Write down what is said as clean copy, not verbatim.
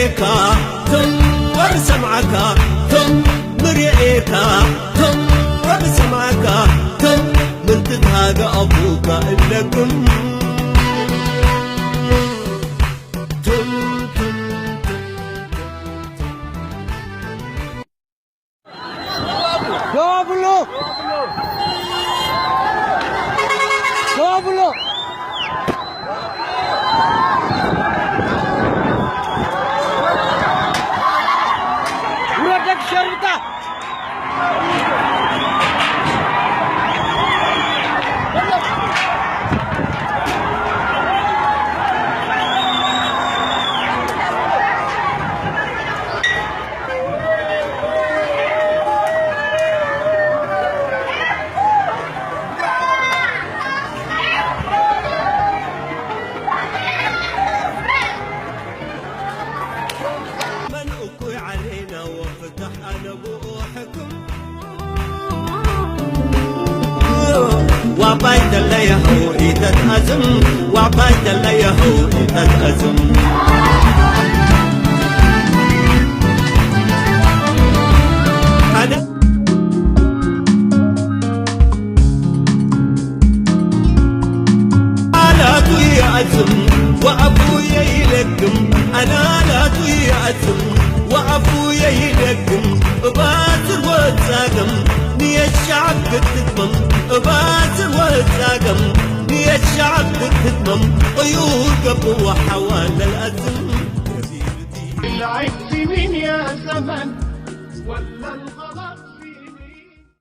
مرئيكا ثم ورسمعك ثم مرئيكا ثم ورسمعك ثم من تتهاجى أبوك إنكم Pablo! Pablo! Uradek Sharita! علينا وفتح على بوحكم وعبايد اللي هو تتأزم وعبايد اللي هو تتأزم أنا لا تيأزم وأبويا يلقم أنا لا تيأزم وأبويا يلقم باسر وتساقم نية الشعب تتمم باسر وتساقم نية الشعب تتمم عيون قبو حوالي الأزم العكس من يا زمن ولا